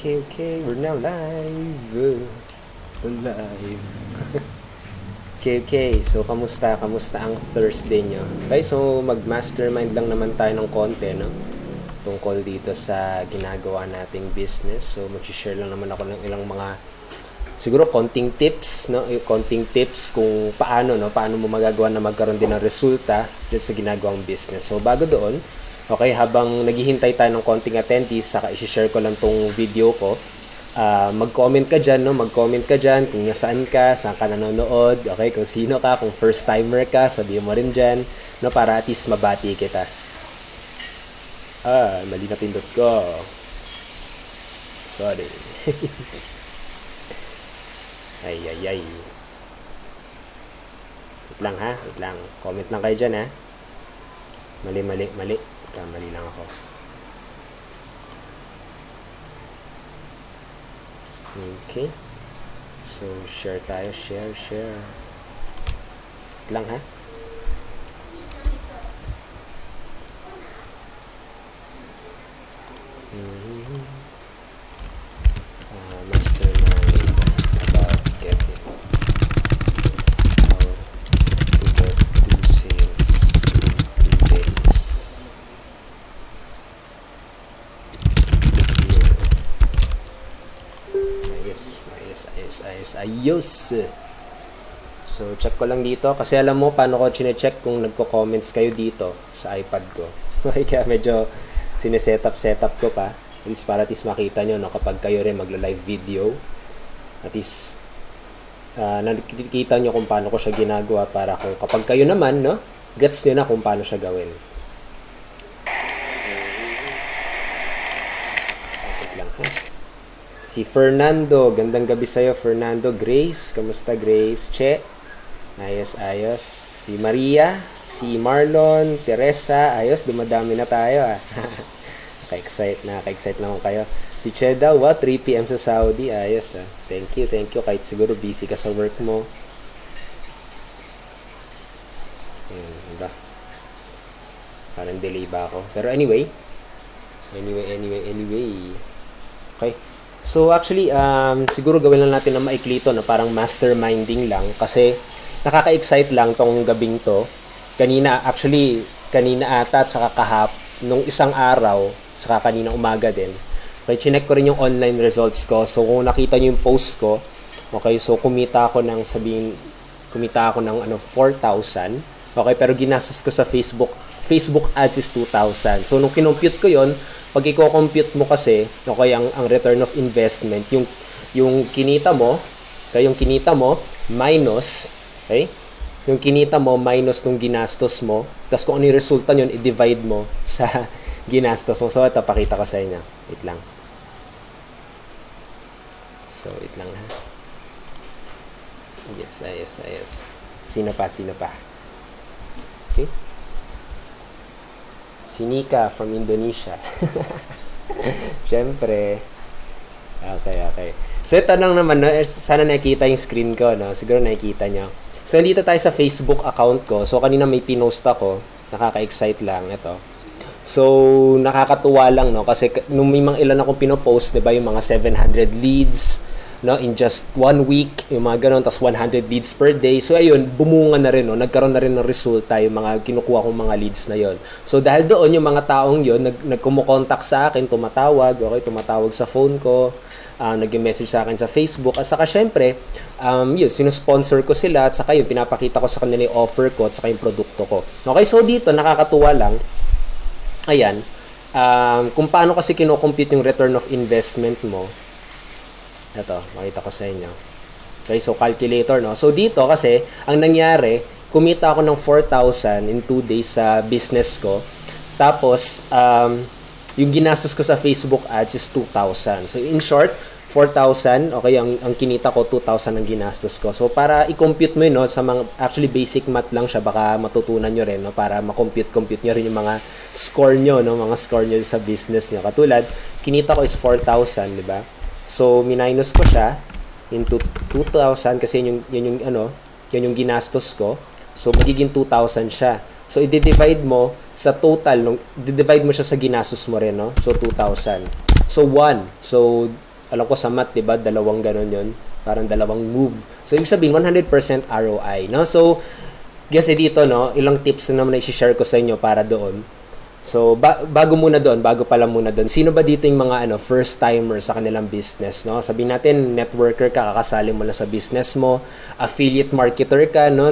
Okay, we're now live. We're live. Okay. So, kamusta ang Thursday nyo? Okay, so mag-mastermind lang naman tayo ng konti, no? Tungkol dito sa ginagawa nating business. So, mag-share lang naman ako ng ilang mga, siguro, konting tips, no? Konting tips kung paano mo magagawa na magkaroon din ng resulta dito sa ginagawang business. So, bago doon, okay, habang naghihintay tayo ng konting attendees, saka i-share ko lang tong video ko. Mag-comment ka dyan, no? Mag-comment ka dyan kung nasaan ka, saan ka nanonood, okay, kung sino ka, kung first timer ka, sabihin mo rin dyan, no? Para at least mabati kita. Mali na pindot ko. Sorry. Ay. Wait lang ha, wait lang. Comment lang kayo dyan ha. Mali. Kamali lang ako. Okay. So, share tayo. Share. Wait lang ha. Mastermind about getting how to get 2 sales in 3 days. Ayos. So, check ko lang dito. Kasi alam mo, paano ko chine-check kung nagko-comments kayo dito sa iPad ko. Kaya medyo sineset-up ko pa. At least para at least makita nyo, no, kapag kayo rin magla-live video. At least, nakikita nyo kung paano ko siya ginagawa para kung kapag kayo naman, no, gets nyo na kung paano siya gawin. Si Fernando, gandang gabi sa'yo, Fernando. Grace, kamusta Grace? Che, ayos. Si Maria, si Marlon, Teresa, ayos, dumadami na tayo Naka-excite na ako kayo. Si Che daw, 3 PM sa Saudi, ayos Thank you, kahit siguro busy ka sa work mo. Diba? Parang delay ba ako? Pero anyway. Okay. So actually, siguro gawin lang natin na maikli ito na parang masterminding lang kasi nakaka-excite lang tong gabing to. Kanina ata at saka nung isang araw, saka kanina umaga din. Okay, chinek ko rin yung online results ko. So kung nakita niyo yung post ko, okay, so kumita ako ng 4,000. Okay, pero ginastos ko sa Facebook ads is 2,000. So nung kinompute ko yon, pag i-compute mo kasi, okay, ang return of investment, yung kinita mo minus, okay? Yung kinita mo minus nung ginastos mo, tapos kung ano yung resulta nyon, i-divide mo sa ginastos mo. So ito, pakita ko sa inyo. Wait lang. So, wait lang ha. Yes. Sino pa? Okay? Si Nika from Indonesia. Siyempre. Okay. So, ito lang naman, no? Sana nakikita yung screen ko, no? Siguro nakikita nyo. So, nandito tayo sa Facebook account ko. So, kanina may pinost ako. Nakaka-excite lang. Ito. So, nakakatuwa lang, no? Kasi nung may mga ilan akong pinopost, diba, yung mga 700 leads, no, in just 1 week, yung mga ganun, tas 100 leads per day. So, ayun, bumunga na rin, no, nagkaroon na rin ng resulta yung mga kinukuha kong mga leads na yon. So, dahil doon, yung mga taong yon nagkumokontak sa akin, tumatawag sa phone ko, nag-message sa akin sa Facebook, at saka, syempre, yun, sinusponsor ko sila, at saka yun, pinapakita ko sa kanila yung offer ko, at saka yung produkto ko. Okay, so dito, nakakatuwa lang, ayan, kung paano kasi kinocompute yung return of investment mo. Ito, makita ko sa inyo. Okay, so calculator, no? So dito kasi, ang nangyari, kumita ako ng 4,000 in 2 days sa business ko. Tapos, yung ginastos ko sa Facebook ads is 2,000. So in short, 4,000, okay, ang kinita ko, 2,000 ang ginastos ko. So para i-compute mo yun, no, sa mga, actually basic math lang siya, baka matutunan nyo rin, no, para ma-compute nyo rin yung mga score nyo, no, mga score nyo sa business nyo. Katulad, kinita ko is 4,000, di ba? So, minus ko siya into 2,000 kasi yun yung ginastos ko. So, magiging 2,000 siya. So, i-divide mo sa total, i-divide mo siya sa ginastos mo rin, no? So, 2,000. So, 1. So, alam ko sa math, diba? Dalawang ganun yun. Parang dalawang move. So, ibig sabihin, 100% ROI, no? So, guess dito, no? Ilang tips na naman na i-share ko sa inyo para doon. So, bago pala muna doon, sino ba dito yung mga first timer sa kanilang business, no? Sabihin natin, networker ka, kakasali mo lang sa business mo, affiliate marketer ka, no?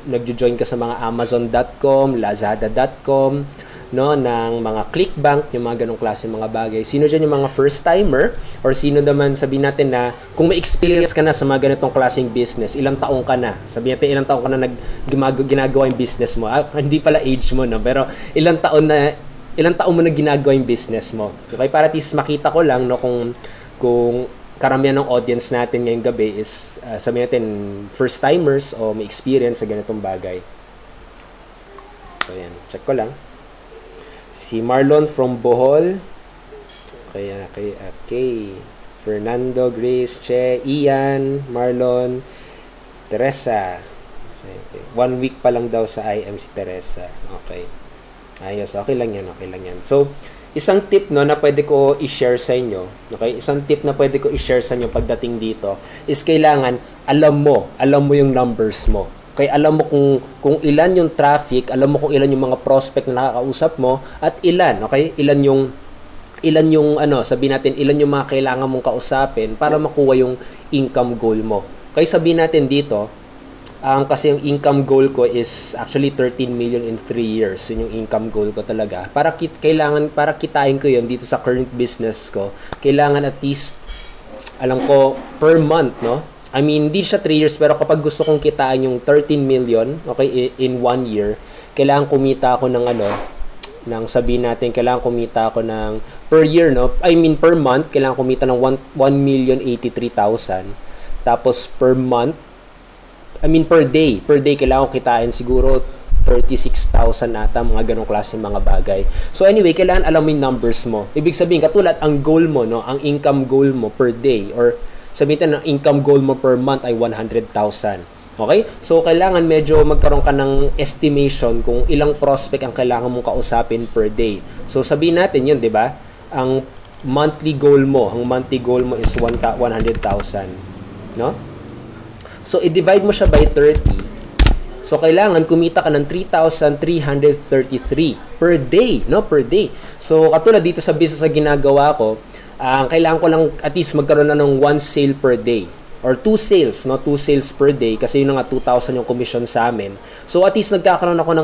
Nagjo-join ka sa mga Amazon.com, Lazada.com, no, ng mga Clickbank, yung mga ganong klase mga bagay. Sino dyan yung mga first timer or sino naman sabihin natin na kung may experience ka na sa mga ganitong klaseng business, ilang taong ka na. Sabihin natin ilang taong ka na ginagawa yung business mo. Hindi pala age mo, no, pero ilang taon mo na ginagawa yung business mo. Okay, para at least makita ko lang, no, kung karamihan ng audience natin ngayong gabi is sabihin natin first timers o may experience sa ganitong bagay. So yan, check ko lang. Si Marlon from Bohol. Okay. Fernando, Grace, Che, Ian, Marlon, Teresa. Okay. 1 week pa lang daw sa IM si Teresa. Okay. Ayos. Okay lang yan. So, isang tip na pwede ko i-share sa inyo. Okay? Isang tip na pwede ko i-share sa inyo pagdating dito is kailangan alam mo yung numbers mo. Kaya alam mo kung ilan yung traffic, alam mo kung ilan yung mga prospect na nakakausap mo at ilan, okay? Ilan yung sabihin natin, ilan yung mga kailangan mong kausapin para makuha yung income goal mo. Kaya sabihin natin dito, kasi yung income goal ko is actually 13 million in 3 years. Yun yung income goal ko talaga. Para kitain ko yun dito sa current business ko, kailangan at least alam ko per month, no? I mean, hindi siya 3 years, pero kapag gusto kong kitaan yung 13 million, okay, in 1 year, kailangan kumita ako ng sabihin natin, kailangan kumita ako ng, per year, no? I mean, per month, kailangan kumita ng 1,083,000. Tapos, per month, I mean, per day, kailangan ko kitain siguro 36,000 ata, mga ganong klase mga bagay. So, anyway, kailangan alam mo yung numbers mo. Ibig sabihin, katulad, ang goal mo, no? Ang income goal mo per day, or sabihin natin, ang income goal mo per month ay 100,000. Okay? So, kailangan medyo magkaroon ka ng estimation kung ilang prospect ang kailangan mong kausapin per day. So, sabihin natin yun, di ba? Ang monthly goal mo is 100,000. No? So, i-divide mo siya by 30. So, kailangan kumita ka ng 3,333 per day. No? Per day. So, katulad dito sa business na ginagawa ko, kailangan ko lang at least magkaroon na ng 1 sale per day or 2 sales, no? 2 sales per day kasi yun nga 2,000 yung commission sa amin. So at least nagkakaroon ako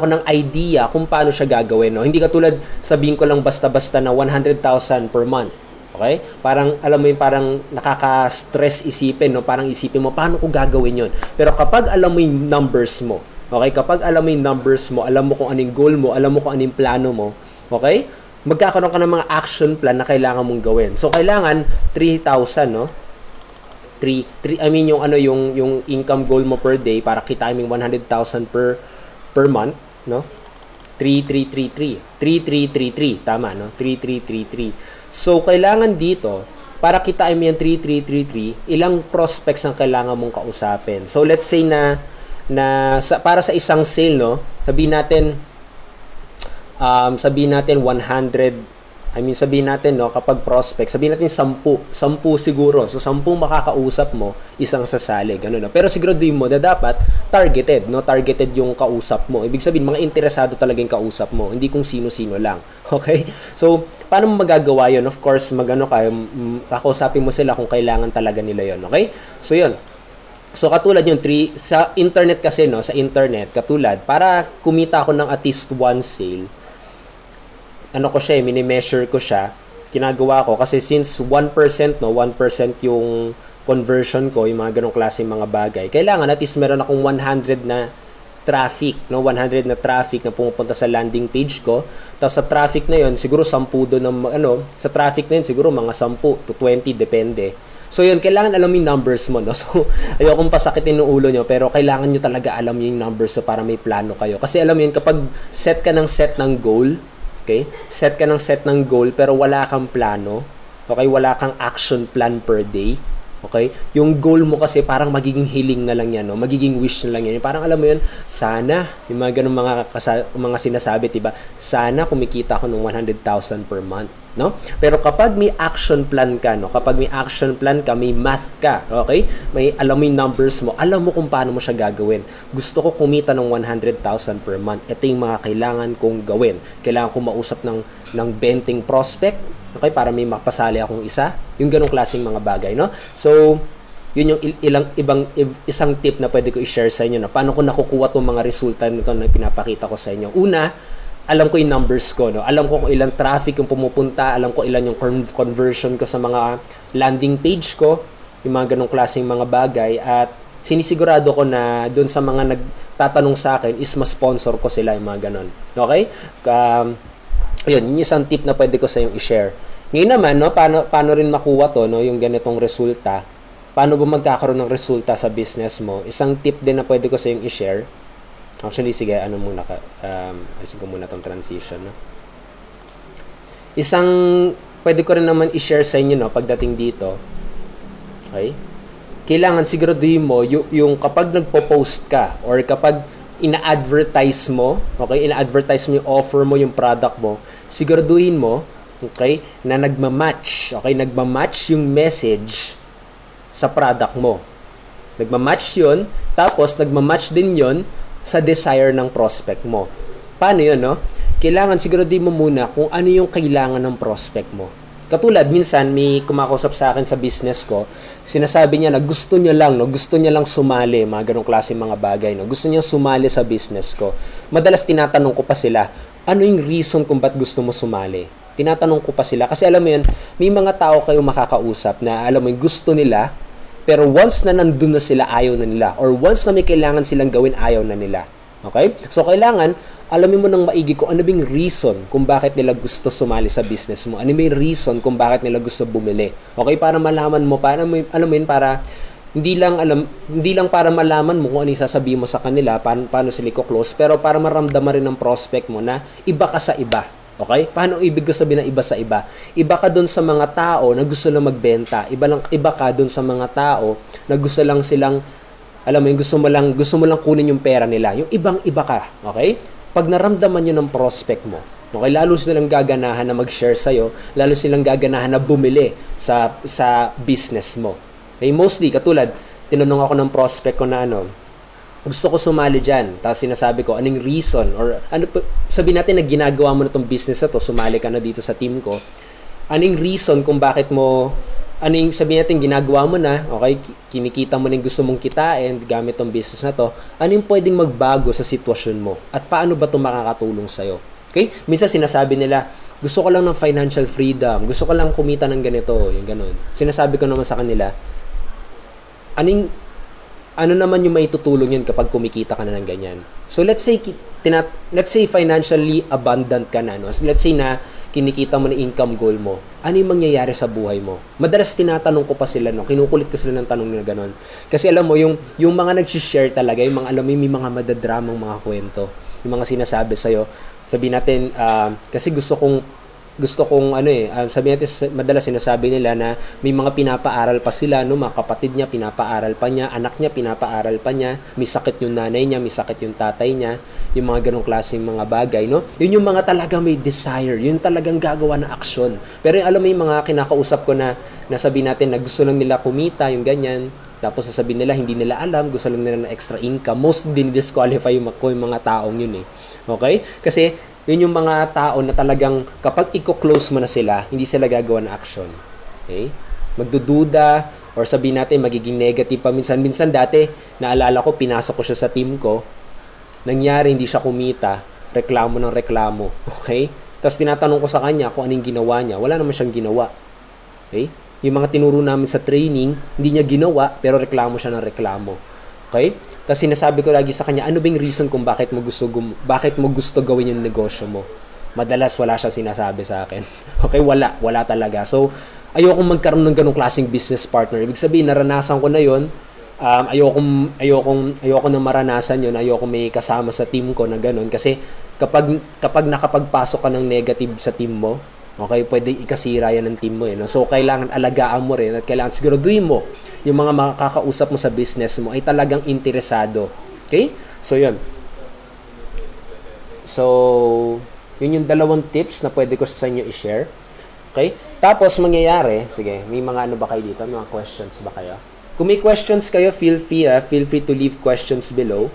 ng idea kung paano siya gagawin, no? Hindi katulad sabihin ko lang basta-basta na 100,000 per month. Okay? Parang alam mo yung parang nakaka-stress isipin, no? Parang isipin mo paano ko gagawin yun. Pero kapag alam mo yung numbers mo, okay? Kapag alam mo yung numbers mo, alam mo kung anong goal mo, alam mo kung anong plano mo, okay? Magkakaroon ka ng mga action plan na kailangan mong gawin. So, kailangan 3,000, no? Yung income goal mo per day para kitain mo 100,000 per month, no? 3333. Tama, no? 3333. So, kailangan dito, para kitain mo yung 3333, ilang prospects ang kailangan mong kausapin. So, let's say para sa isang sale, no? Sabihin natin 100, sabihin natin, no, kapag prospect, sabihin natin 10 siguro. So, 10 makakausap mo, isang sasali, gano'n, no? Pero siguraduhin mo na dapat targeted, no? Targeted yung kausap mo. Ibig sabihin, mga interesado talaga yung kausap mo, hindi kung sino-sino lang. Okay? So, paano mo magagawa yun? Of course, kakausapin mo sila kung kailangan talaga nila yun. Okay? So, yun. So, katulad yung sa internet kasi, no? Sa internet, katulad, para kumita ako ng at least 1 sale, mini-measure ko siya, ginagawa ko, kasi since 1%, no, 1% yung conversion ko, yung mga ganong klase mga bagay, kailangan at least meron akong 100 na traffic, no, 100 na traffic na pumupunta sa landing page ko. Tapos sa traffic na yon siguro 10 doon sa traffic na yun, siguro mga 10 to 20, depende. So yun, kailangan alam yung numbers mo, no? So, ayokong pasakitin ng ulo nyo, pero kailangan nyo talaga alam yung numbers so para may plano kayo. Kasi alam mo yun, kapag set ng goal, okay? Set ng goal pero wala kang plano, okay? Wala kang action plan per day, Okay? Yung goal mo kasi parang magiging hiling na lang yan, no? Magiging wish na lang yan. Parang alam mo yun, sana, yung mga ganun mga sinasabi, diba? Sana kumikita ako ng 100,000 per month, no? Pero kapag may action plan ka, no? Kapag may action plan ka, may math ka, okay? May alam mo yung numbers mo, alam mo kung paano mo siya gagawin. Gusto ko kumita ng 100,000 per month. Ito yung mga kailangan kong gawin. Kailangan kong mausap ng 20 prospect, okay, para may mapasali akong isa, yung ganong klaseng mga bagay, no? So, yun yung isang tip na pwede ko i-share sa inyo na paano ko nakukuha tong mga resulta nito na pinapakita ko sa inyo. Una, alam ko yung numbers ko, no? Alam ko kung ilang traffic yung pumupunta, alam ko ilan yung conversion ko sa mga landing page ko, yung mga ganong klaseng mga bagay, at sinisigurado ko na doon sa mga nagtatanong sa akin is ma-sponsor ko sila, yung mga ganon. Okay? Yun, yung isang tip na pwede ko sa iyong i-share. Ngayon naman, no, paano rin makuha to, no, yung ganitong resulta? Paano ba magkakaroon ng resulta sa business mo? Isang tip din na pwede ko sa iyong i-share. Actually, sige, alisin ko muna tong transition, no? Isang pwede ko rin naman i-share sa inyo, no, pagdating dito. Okay? Kailangan siguraduhin mo yung kapag nagpo-post ka or kapag ina-advertise mo, okay? Ina-advertise mo yung offer mo, yung product mo. Siguraduhin mo, okay, na nagma-match, okay? Nagma-match yung message sa product mo. Nagma-match 'yon, tapos nagma-match din 'yon sa desire ng prospect mo. Paano 'yon, no? Kailangan siguraduhin mo muna kung ano yung kailangan ng prospect mo. Katulad, minsan may kumakausap sa akin sa business ko, sinasabi niya na gusto niya lang sumali, mga ganong klase mga bagay, no? Gusto niya sumali sa business ko. Madalas tinatanong ko pa sila, ano yung reason kung ba't gusto mo sumali? Tinatanong ko pa sila, kasi alam mo yun, may mga tao kayo makakausap na alam mo yung gusto nila, pero once na nandun na sila, ayaw na nila. Or once na may kailangan silang gawin, ayaw na nila. Okay? So, kailangan, alamin mo ng maigi kung ano bang reason kung bakit nila gusto sumali sa business mo. Ano may reason kung bakit nila gusto bumili. Okay? Para malaman mo, para hindi lang para malaman mo kung ano yung sasabihin mo sa kanila, paano sila i-close, pero para maramdaman rin ng prospect mo na iba ka sa iba. Okay? Paano ibig ko sabihin na iba sa iba? Iba ka doon sa mga tao na gusto lang magbenta. Iba ka doon sa mga tao na gusto lang silang, alam mo, gusto mo lang kunin yung pera nila. Yung ibang-iba ka. Okay? Pag naramdaman nyo ng prospect mo, okay, lalo silang gaganahan na mag-share sa'yo, lalo silang gaganahan na bumili sa business mo. Okay, mostly, katulad, tinanong ako ng prospect ko na gusto ko sumali dyan. Tapos sinasabi ko, anong reason? Or sabihin natin na ginagawa mo na itong business na to, sumali ka na dito sa team ko. Anong reason kung bakit mo, sabihin natin, ginagawa mo na, okay, kinikita mo na yung gusto mong kitain gamit tong business na to, ano yung pwedeng magbago sa sitwasyon mo? At paano ba ito makakatulong sa'yo? Okay? Minsan sinasabi nila, gusto ko lang ng financial freedom, gusto ko lang kumita ng ganito, yung ganun. Sinasabi ko naman sa kanila, ano naman yung maitutulong yun kapag kumikita ka na ng ganyan? So let's say financially abundant ka na, no? So let's say na kinikita mo na income goal mo, ano yung mangyayari sa buhay mo? Madalas tinatanong ko pa sila, no? Kinukulit ko sila ng tanong na gano'n. Kasi alam mo, yung mga nag-share talaga, yung mga, alam mo, may mga madadramang mga kwento, yung mga sinasabi sa'yo, sabihin natin, kasi gusto kong sabi natin, madalas sinasabi nila na may mga pinapaaral pa sila, no? Mga kapatid niya, pinapaaral pa niya, anak niya, pinapaaral pa niya, may sakit yung nanay niya, may sakit yung tatay niya, yung mga ganong klaseng mga bagay, no? Yun yung mga talaga may desire, yun talagang gagawa na aksyon. Pero alam mo yung mga kinakausap ko na sabi natin na gusto lang nila kumita, yung ganyan, tapos sasabihin nila, hindi nila alam, gusto lang nila ng extra income, most din-disqualify yung mga taong yun, eh. Okay? Kasi, yun yung mga tao na talagang kapag i-close mo na sila, hindi sila gagawa ng action. Okay? Magdududa, or sabihin natin, magiging negative pa minsan. Dati, naalala ko, pinasok ko siya sa team ko, nangyari, hindi siya kumita, reklamo ng reklamo. Okay? Tapos tinatanong ko sa kanya kung anong ginawa niya. Wala naman siyang ginawa. Okay? Yung mga tinuro namin sa training, hindi niya ginawa, pero reklamo siya ng reklamo. Okay? Tapos sinasabi ko lagi sa kanya, ano ba yung reason kung bakit mo gusto gawin yung negosyo mo? Madalas wala siya sinasabi sa akin. Okay, wala talaga. So, ayokong magkaroon ng ganong klaseng business partner. Ibig sabihin, naranasan ko na yon. Ayoko na maranasan yon. Ayoko may kasama sa team ko na ganon. Kasi kapag nakapagpasok ka ng negative sa team mo, Okay, pwede ikasira yan ng team mo eh. No? So, kailangan alagaan mo rin at kailangan siguraduhin mo yung mga makakausap mo sa business mo ay talagang interesado. Okay? So, yun. So, yun yung dalawang tips na pwede ko sa inyo i-share. Okay? Tapos, mangyayari, sige, may mga ano ba kayo dito? May mga questions ba kayo? Kung may questions kayo, feel free to leave questions below.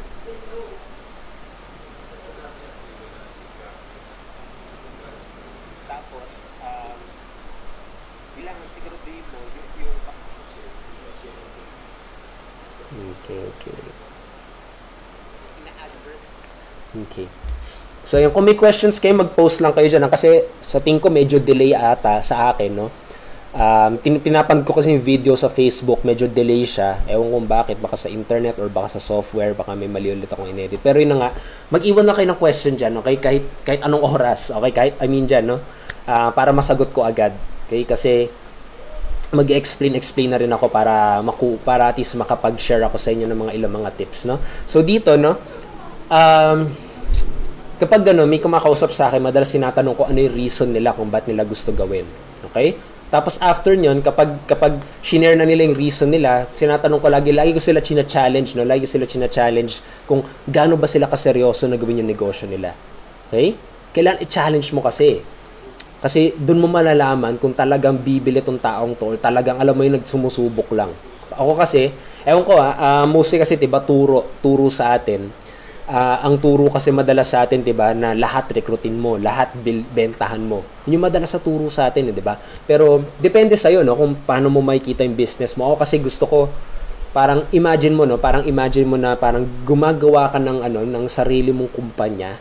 Okay. So, yung kung may questions kayo, mag-post lang kayo dyan. Kasi sa tingin ko, medyo delay ata sa akin, no? Pinapanood ko kasi yung video sa Facebook, medyo delay siya. Ewan kung bakit, baka sa internet or baka sa software, baka may mali ulit akong inedit. Pero yun na nga, mag-iwan na kayo ng question dyan, okay? Kahit anong oras, okay? Dyan, no? Para masagot ko agad. Okay? Kasi mag-explain na rin ako para at least makapag-share ako sa inyo ng mga ilang mga tips, no? So, dito, no? Kapag gano'n, may kumakausap sa akin, madalas sinatanong ko ano yung reason nila kung ba't nila gusto gawin. Okay? Tapos after nyon, kapag shinare na nila yung reason nila, sinatanong ko lagi ko sila china-challenge, no? Lagi sila china-challenge kung gaano ba sila kaseryoso na gawin yung negosyo nila. Okay? Kailangan i-challenge mo kasi. Kasi doon mo malalaman kung talagang bibili tong taong to or talagang alam mo yung nagsumusubok lang. Ako kasi, ewan ko mostly kasi diba turo sa atin. Ang turo kasi madalas sa atin, 'di ba, na lahat rekrutin mo, lahat bentahan mo. Yun yung madalas sa turo sa atin, 'di ba? Pero depende sa iyo, no, kung paano mo makikita yung business mo. Ako kasi gusto ko parang imagine mo na parang gumagawa ka ng sarili mong kumpanya.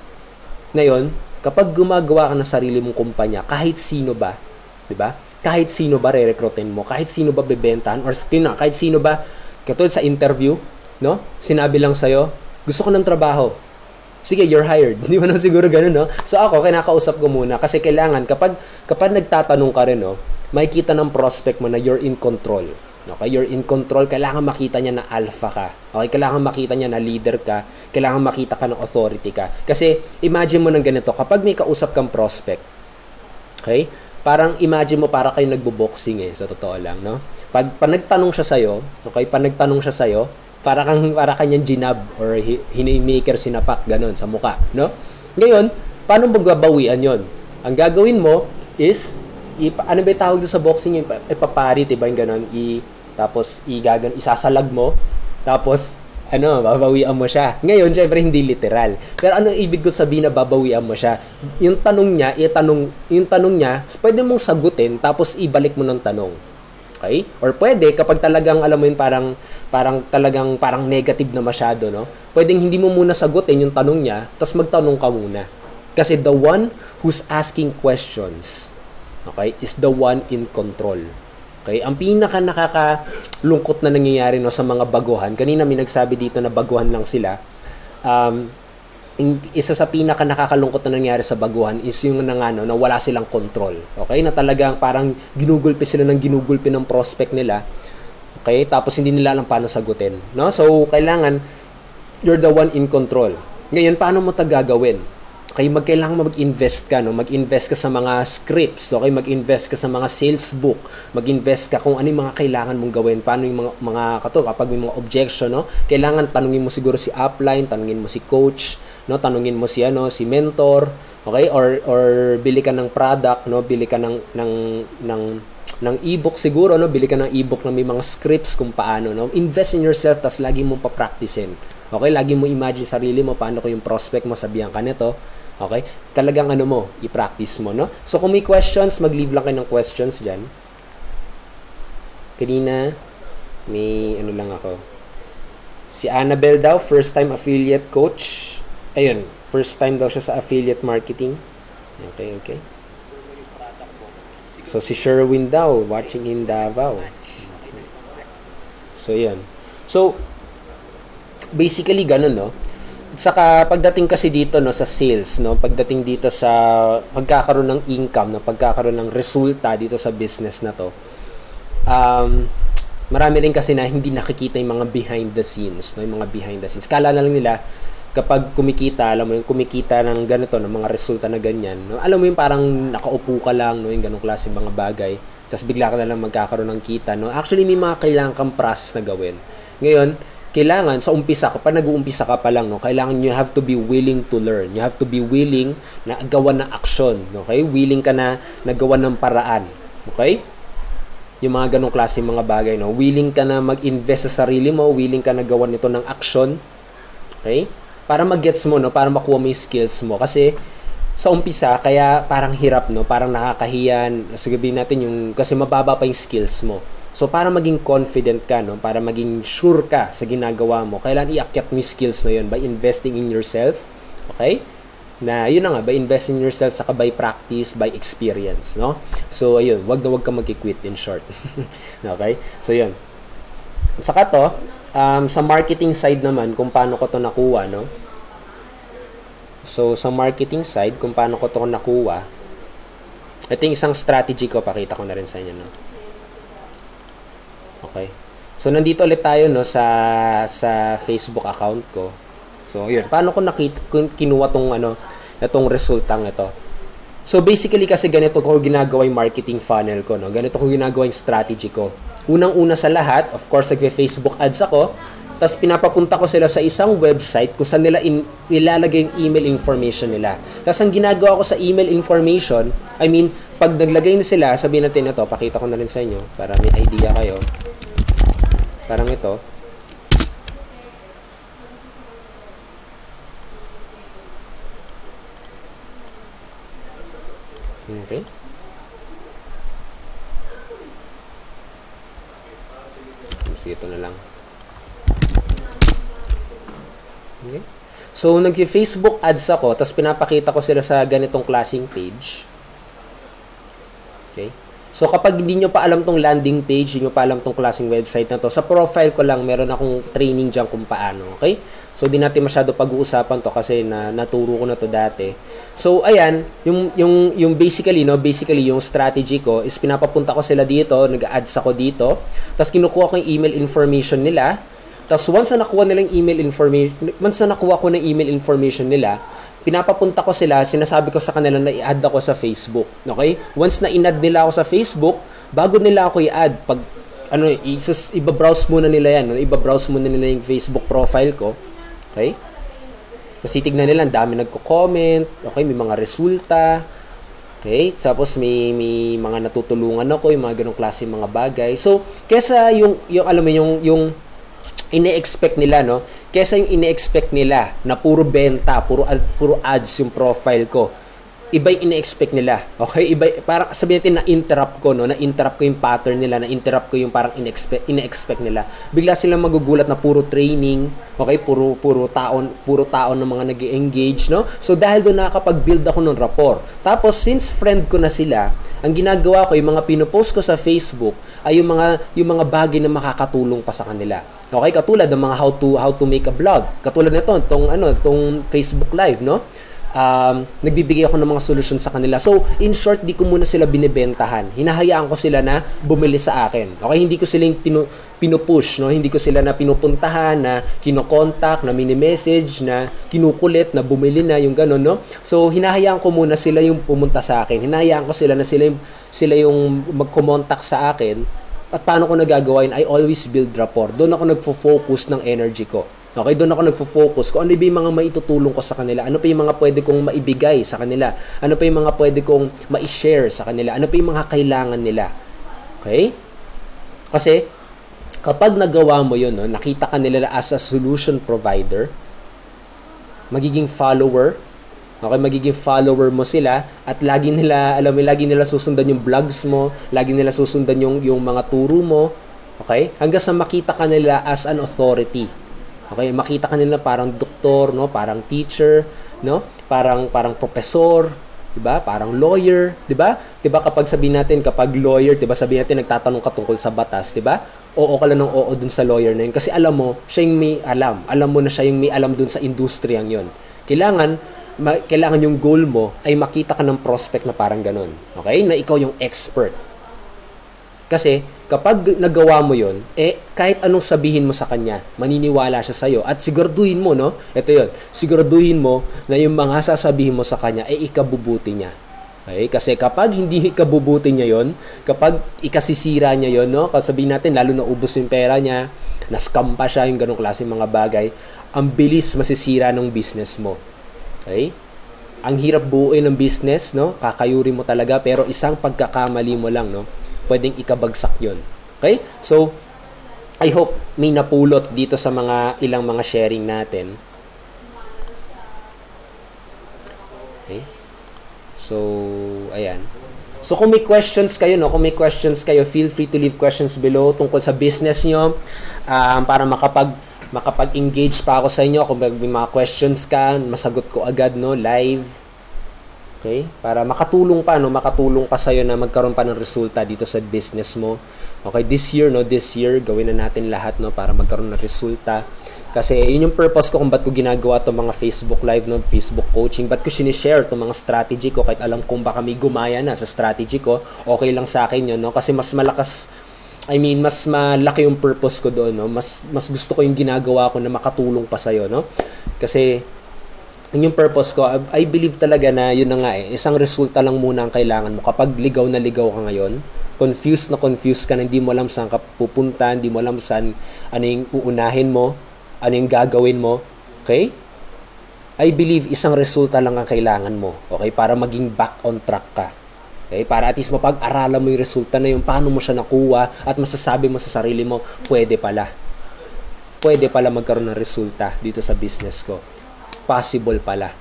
Ngayon, kapag gumagawa ka ng sarili mong kumpanya, kahit sino ba, 'di ba? Kahit sino ba rerekrutin mo, kahit sino ba bebentahan or kahit sino ba katulad sa interview, no? Sinabi lang sa iyo, gusto ko ng trabaho. Sige, you're hired. Hindi mo na siguro ganun, no? So ako, kinakausap ko muna. Kasi kailangan, kapag nagtatanong ka rin, no, makikita ng prospect mo na you're in control. Okay? You're in control. Kailangan makita niya na alpha ka. Okay? Kailangan makita niya na leader ka. Kailangan makita ka ng authority ka. Kasi, imagine mo ng ganito. Kapag may kausap kang prospect, okay? Parang imagine mo para kayo nagbo-boxing sa totoo lang, no? Pag nagtanong siya sa'yo, okay? Pag nagtanong siya sa'yo, para kanyang ginab or hinaymaker sinapak ganon sa muka, no? Ngayon, paano magbabawian 'yon? Ang gagawin mo is ano ba tawag doon sa boxing, ipapari, diba, yung ganon, tapos isasalag mo, tapos babawian mo siya. Ngayon, syempre hindi literal. Pero ano ibig ko sabihin na babawian mo siya? Yung tanong niya, pwede mong sagutin tapos ibalik mo ng tanong. Okay? Or pwede, kapag talagang, alam mo yun, parang negative na masyado, no? Pwedeng hindi mo muna sagutin yung tanong niya, tapos magtanong ka muna. Kasi the one who's asking questions, okay, is the one in control. Okay? Ang pinaka nakakalungkot na nangyayari, no, sa mga baguhan, kanina may nagsabi dito na baguhan lang sila, isa sa pinaka nakakalungkot na nangyari sa baguhan is yung na wala silang control. Okay? Na talagang parang ginugulpi ng prospect nila. Okay? Tapos hindi nila alam paano sagutin, no? So kailangan you're the one in control. Ngayon, paano mo 'to gagawin? Okay, kailangan mag-invest ka, no? Mag-invest ka sa mga scripts, okay? Mag-invest ka sa mga sales book, mag-invest ka kung ano yung mga kailangan mong gawin, paano yung mga kapag may mga objection, no? Kailangan tanungin mo siguro si upline, tanungin mo si coach, no? Tanungin mo si mentor, okay? Or bili ka ng product, no? Bili ka ng ebook siguro, no? Bili ka ng ebook na may mga scripts kung paano, no? Invest in yourself, tas lagi mong pa-practicein. Okay? Lagi mo imagine sarili mo, paano ko yung prospect mo, sabihan ka nito. Okay? Talagang i-practice mo, no? So, kung may questions, mag-leave lang kayo ng questions dyan. Kanina, may lang ako. Si Annabelle daw, first time affiliate coach. Ayun, first time daw siya sa affiliate marketing. Okay. So, si Sherwin daw, watching in Davao. So, yan. So, basically, ganun, no? At saka, pagdating kasi dito, no, sa sales, no? Pagdating dito sa pagkakaroon ng income, no? Pagkakaroon ng resulta dito sa business na to, marami rin kasi na hindi nakikita yung mga behind the scenes, no? Yung mga behind the scenes. Kala na lang nila, kapag kumikita, alam mo yung kumikita ng ganito, ng mga resulta na ganyan, no? Alam mo yung parang nakaupo ka lang, no? Yung ganong klase mga bagay, tapos bigla ka na lang magkakaroon ng kita, no? Actually, may mga kailangan kang process na gawin. Ngayon, kailangan, sa umpisa, kapag nag-uumpisa ka pa lang, no? Kailangan you have to be willing to learn. You have to be willing na gawa ng action, okay? Willing ka na nagawa ng paraan, okay? Yung mga ganong klase mga bagay, no? Willing ka na mag-invest sa sarili mo, willing ka na gawa nito ng action, okay? Para mag-gets mo, no? Para makuha mo yung skills mo. Kasi, sa umpisa, kaya parang hirap, no? Parang nakakahiyan. Sabihin natin yung, kasi mababa pa yung skills mo. So, para maging confident ka, no? Para maging sure ka sa ginagawa mo, kailangan iakyat mo yung skills na yun by investing in yourself. Okay? Na, yun na nga, by investing in yourself, saka by practice, by experience, no? So, ayun, wag na wag ka mag-quit in short. Okay? So, yun. Saka to, sa marketing side naman, kung paano ko to nakuha, no? So, sa marketing side, kung paano ko to nakuha, ito yung isang strategy ko, pakita ko na rin sa inyo, no? Okay. So, nandito ulit tayo, no, sa Facebook account ko. So, yun. Paano ko kinuha tong, itong resultang ito? So, basically, kasi ganito ko ginagawa yung marketing funnel ko, no? Ganito ko ginagawa yung strategy ko. Unang-una sa lahat, of course, nag-Facebook ads ako, tapos pinapapunta ko sila sa isang website kung saan nila ilalagay yung email information nila. Tapos ang ginagawa ko sa email information, I mean, pag naglagay na sila, sabihin natin ito, pakita ko na rin sa inyo para may idea kayo. Parang ito. Okay. Sige, ito na lang. Okay. So, nag-Facebook ads ako, tapos pinapakita ko sila sa ganitong klaseng page. Okay. So, kapag hindi nyo pa alam tong landing page, hindi nyo pa alam tong klaseng website na to, sa profile ko lang, meron akong training dyan kung paano. Okay? So, di natin masyado pag-uusapan to kasi naturo ko na to dati. So, ayan, yung basically, no, yung strategy ko is pinapapunta ko sila dito, nag-ads ako dito, tapos kinukuha ko yung email information nila, tapos once na nakuha ko ng email information nila, pinapapunta ko sila, sinasabi ko sa kanila na i-add ako sa Facebook. Okay? Once na in-add nila ako sa Facebook, bago nila ako i-add, pag iba-browse muna nila yan, iba-browse muna nila yung Facebook profile ko. Okay? Kasi tignan nila, ang dami nagko-comment, okay, may mga resulta, okay, tapos may mga natutulungan ako, yung mga ganong klase mga bagay. So, kesa yung alam mo, yung ine-expect nila, no? Kesa yung ine-expect nila na puro benta, puro ads yung profile ko. Iba yung ine-expect nila. Okay? Iba, parang sabihin natin na-interrupt ko, no? Na-interrupt ko yung pattern nila, na-interrupt ko yung parang ine-expect nila. Bigla silang magugulat na puro training, okay? Puro taon ng mga nag-engage, no? So, dahil doon nakakapag-build ako ng rapport. Tapos, since friend ko na sila, ang ginagawa ko, yung mga pinopost ko sa Facebook, ay yung mga bagay na makakatulong pa sa kanila. Okay? Katulad ng mga how to make a vlog. Katulad nito, tong Facebook Live, no? Nagbibigay ako ng mga solusyon sa kanila. So, in short, di ko muna sila binibentahan. Hinahayaan ko sila na bumili sa akin. Okay? Hindi ko sila pinupush, no? Hindi ko sila na pinupuntahan, na kinokontak, na mini-message, na kinukulit, na bumili na, yung gano'n, no? So, hinahayaan ko muna sila yung pumunta sa akin. Hinahayaan ko sila na sila yung mag-contact sa akin. At paano ko nagagawa yun? I always build rapport. Doon ako nagfo-focus ng energy ko. Okay, doon ako nagfo-focus kung ano ba yung mga maitutulong ko sa kanila, ano pa yung mga pwede kong maibigay sa kanila, ano pa yung mga pwede kong ma-share sa kanila, ano pa yung mga kailangan nila. Okay? Kasi, kapag nagawa mo yun, no, nakita ka nila as a solution provider, magiging follower, okay, magiging follower mo sila, at lagi nila susundan yung vlogs mo, lagi nila susundan yung mga turo mo, okay? Hanggang sa makita ka nila as an authority. Okay, makita ka nila parang doktor, no, parang teacher, no, parang professor, 'di ba? Parang lawyer, 'di ba? 'Di ba kapag sabihin natin kapag lawyer, 'di ba, sabihin natin nagtatanong ka tungkol sa batas, 'di ba? Oo ka lang ng oo dun sa lawyer na yun kasi alam mo, siya yung may alam. Alam mo na siya yung may alam dun sa industriyang 'yon. Kailangan yung goal mo ay makita ka ng prospect na parang ganun. Okay? Na ikaw yung expert. Kasi Kapag nagawa mo yon, kahit anong sabihin mo sa kanya, maniniwala siya sa'yo. At siguraduhin mo, no? Ito yon, siguraduhin mo na yung mga sasabihin mo sa kanya, ikabubuti niya. Okay? Kasi kapag hindi ikabubuti niya yon, kapag ikasisira niya yon, no? Sabihin natin, lalo na ubos yung pera niya, na-scam pa siya, yung ganong klase mga bagay, ang bilis masisira ng business mo. Okay? Ang hirap buuin ng business, no? Kakayuri mo talaga, pero isang pagkakamali mo lang, no? Pwedeng ikabagsak yon. Okay? So, I hope may napulot dito sa ilang mga sharing natin. Okay? So, ayan. So, kung may questions kayo, no? Kung may questions kayo, feel free to leave questions below tungkol sa business nyo, para makapag-engage pa ako sa inyo. Kung may mga questions ka, masagot ko agad, no? Live. Okay? Para makatulong pa, no? Makatulong pa sa'yo na magkaroon pa ng resulta dito sa business mo. Okay? This year, gawin na natin lahat, no? Para magkaroon ng resulta. Kasi yun yung purpose ko kung ba't ko ginagawa itong mga Facebook Live, no? Facebook coaching. Ba't ko sinishare itong mga strategy ko kahit alam kong baka may gumaya na sa strategy ko. Okay lang sa akin yun, no? Kasi mas malaki yung purpose ko doon, no? Mas gusto ko yung ginagawa ko na makatulong pa sa'yo, no? Kasi yung purpose ko, I believe talaga na yun na nga isang resulta lang muna ang kailangan mo. Kapag ligaw na ligaw ka ngayon, confused ka na hindi mo alam saan ka pupunta, hindi mo alam saan, ano yung uunahin mo, ano yung gagawin mo, okay? I believe isang resulta lang ang kailangan mo, okay? Para maging back on track ka. Okay? Para at least mapag-aralan mo yung resulta na yung paano mo siya nakuha at masasabi mo sa sarili mo, pwede pala magkaroon ng resulta dito sa business ko. Possible pala.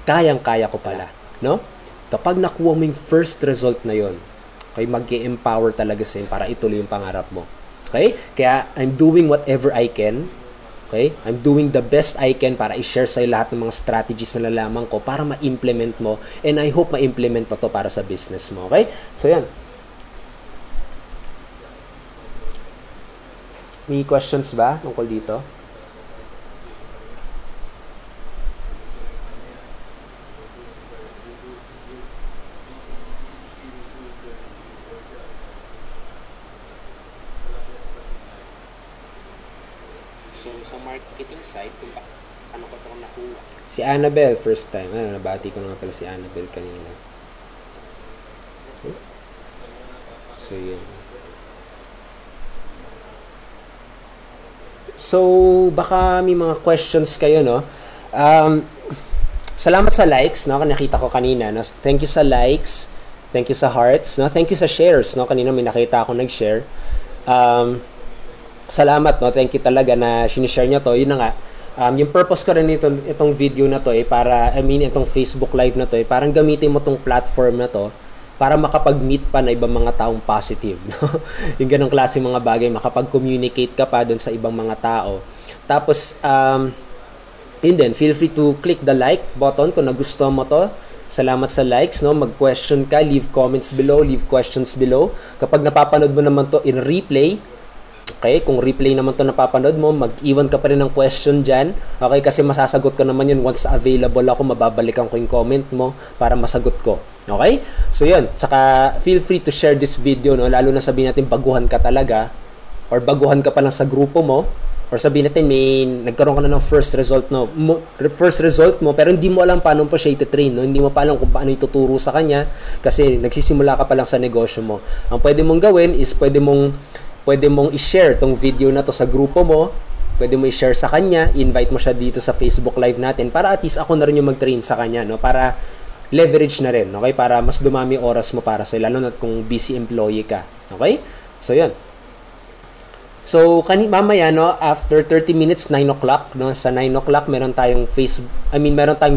Kayang-kaya ko pala, no? Kapag nakuha mo yung first result na yon, okay, mag-empower talaga sa'yo para ituloy yung pangarap mo. Okay? Kaya I'm doing whatever I can. Okay? I'm doing the best I can para i-share sa'yo lahat ng mga strategies na nalaman ko para ma-implement mo, and I hope ma-implement mo to para sa business mo. Okay? So, yan. May questions ba tungkol dito? So, sa marketing side, kung paano ko ito nakuha? Si Annabelle, first time. Nabati ko na nga pala si Annabelle kanina. So, yun. So, baka may mga questions kayo, no? Salamat sa likes, no? Nakita ko kanina, no? Thank you sa likes. Thank you sa hearts, no? Thank you sa shares, no? Kanina may nakita ako nag-share. Salamat, no? Thank you talaga na sinishare nyo to. Yun na nga. Yung purpose ko rin itong video na to itong Facebook Live na to parang gamitin mo tong platform na to para makapag-meet pa na ibang mga taong positive, no? Yung ganong klase mga bagay, makapag-communicate ka pa dun sa ibang mga tao. Tapos, and then, feel free to click the like button kung nagustuhan mo to. Salamat sa likes, no? Mag-question ka, leave comments below, leave questions below. Kapag napapanood mo naman to in replay, okay, kung replay naman to napapanood mo, mag-iwan ka pa rin ng question dyan. Okay, kasi masasagot ko naman yun once available ako, mababalikan ko yung comment mo para masagot ko. Okay? So yun, saka feel free to share this video, no? Lalo na sabihin natin baguhan ka talaga or baguhan ka pa lang sa grupo mo, or sabihin natin may nagkaroon ka na ng first result mo pero hindi mo alam paano pa siya i-train, no? Hindi mo pa alam kung paano ituturo sa kanya kasi nagsisimula ka pa lang sa negosyo mo. Ang pwede mong gawin is pwede mong i-share tong video na to sa grupo mo, pwede mo i-share sa kanya, invite mo siya dito sa Facebook Live natin para at least ako na rin yung mag-train sa kanya, no? Para leverage na rin, okay? Para mas dumami oras mo para sa lalo na kung busy employee ka, okay? So, yun. So, mamaya, no, after 30 minutes, 9 o'clock, no? Sa 9 o'clock, meron tayong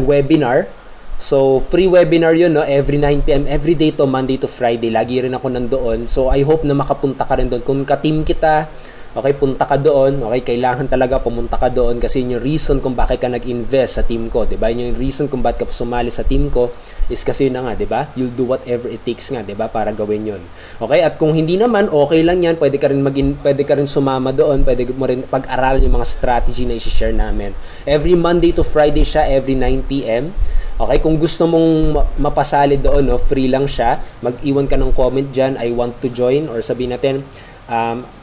webinar. So, free webinar yun, no? Every 9 p.m. Every day to, Monday to Friday. Lagi rin ako nandoon. So, I hope na makapunta ka rin doon. Kung ka-team kita, okay, punta ka doon. Okay, kailangan talaga pumunta ka doon kasi yun yung reason kung bakit ka nag-invest sa team ko, 'di ba? Yun yung reason kung bakit ka sumali sa team ko is kasi yun na nga, 'di ba? You'll do whatever it takes nga, 'di ba, para gawin 'yun. Okay? At kung hindi naman, okay lang 'yan. Pwede ka rin sumama doon. Pwede mo rin pag-aralan yung mga strategy na i-share namin. Every Monday to Friday siya, every 9 p.m. Okay, kung gusto mong mapasali doon, no, free lang siya. Mag-iwan ka ng comment dyan, I want to join, or sabihin natin,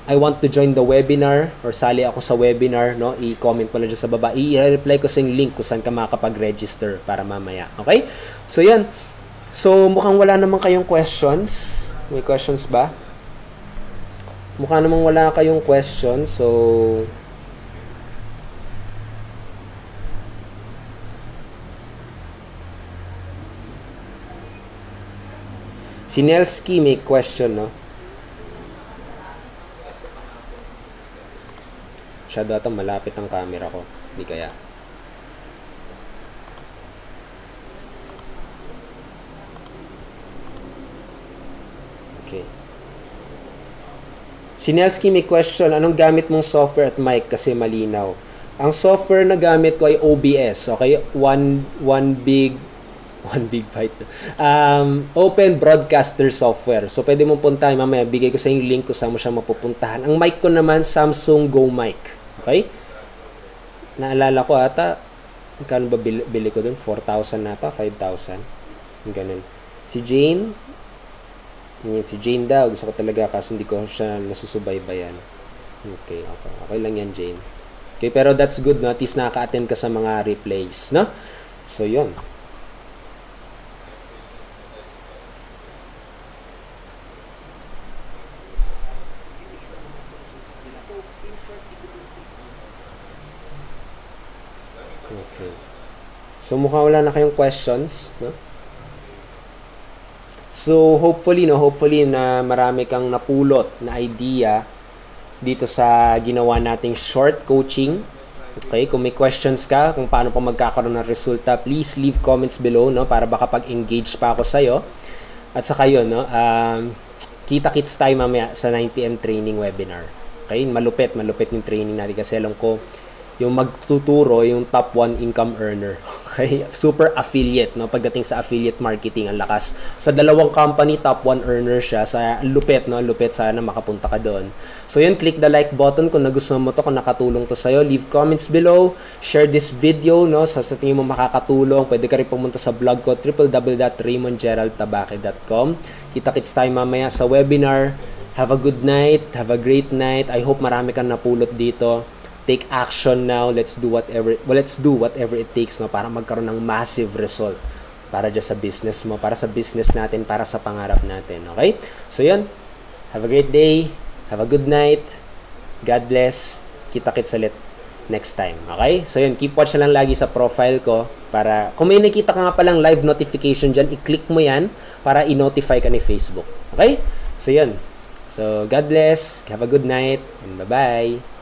I want to join the webinar, or sali ako sa webinar, no? I-comment mo lang dyan sa baba. I-reply ko sa yung link kung saan ka makakapag-register para mamaya. Okay? So, yan. So, mukhang wala naman kayong questions. May questions ba? Mukhang namang wala kayong questions. So, si Nelski may question, no? Masyado ata malapit ang camera ko. Hindi kaya. Okay. Si Nelski may question, anong gamit mong software at mic kasi malinaw? Ang software na gamit ko ay OBS, okay? One big fight. Open Broadcaster software. So, pwede mong puntahan. Mamaya, bigay ko sa yung link kung saan mo siya mapupuntahan. Ang mic ko naman, Samsung Go Mic. Okay? Naalala ko ata, kano ba bili ko dun? 4,000 nata? 5,000? Ganun. Si Jane, si Jane daw, gusto ko talaga kasi hindi ko siya nasusubaybayan. Okay. Okay lang yan, Jane. Okay, pero that's good, no? At least nakaka-attend ka sa mga replays, no? So, yun. Okay. So, mukhang wala na kayong questions, no? So, hopefully na marami kang napulot na idea dito sa ginawa nating short coaching. Okay, kung may questions ka kung paano pa magkakaroon ng resulta, please leave comments below, no, para baka pag-engage pa ako sa'yo. At saka yun, no, kita-kits tayo mamaya sa 9 PM training webinar. Okay, malupit yung training natin kasi alam ko yung magtuturo, yung top 1 income earner. Okay? Super affiliate, no? Pagdating sa affiliate marketing, ang lakas. Sa dalawang company, top 1 earner siya. Sa lupit, no? Lupit, sana makapunta ka doon. So, yun, click the like button kung nagustuhan mo to, kung nakatulong to sa'yo. Leave comments below. Share this video, no? Sa tingin mo makakatulong. Pwede ka rin pumunta sa blog ko, www.raymondgeraldtabaque.com. Kita-kits tayo mamaya sa webinar. Have a good night. Have a great night. I hope marami kang napulot dito. Take action now. Let's do whatever it takes, no, para magkaroon ng massive result para dyan sa business mo, para sa business natin, para sa pangarap natin. Okay? So, yun. Have a great day. Have a good night. God bless. Kita-kits ulit next time. Okay? So, yun. Keep watch na lang lagi sa profile ko para, kung may nakita ka nga palang live notification dyan, i-click mo yan para i-notify ka ni Facebook. Okay? So, yun. So, God bless. Have a good night. And bye-bye.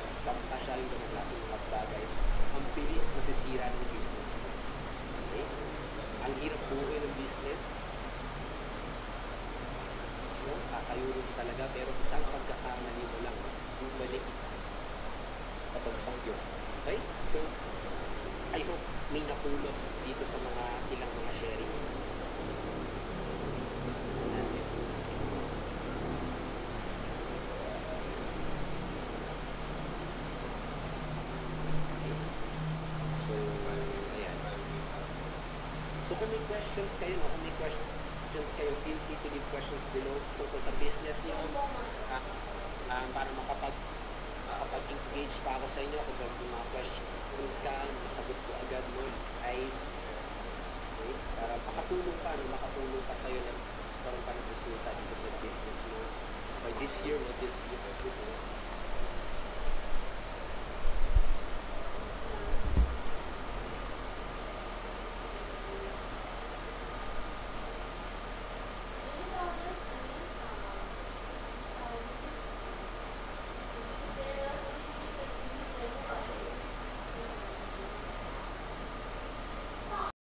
Scam pa siya yung ganang klase mga bagay. Ang bilis masisira ng business mo. Okay? Ang hirap buhay ng business. So, kakayuro talaga, pero isang pagkakamali mo lang, bumalik kapag sangyo. Okay? So, I hope may napulot dito sa mga ilang mga sharing. So, kung may questions kayo, feel free to leave questions below tungkol sa business nyo, para makapag-engage pa ako sa inyo kung may mga questions ka, masagot ko agad mo, okay? Para makatulong pa sa'yo na karoon pa ng resulta dito sa business mo. By this year, not this year,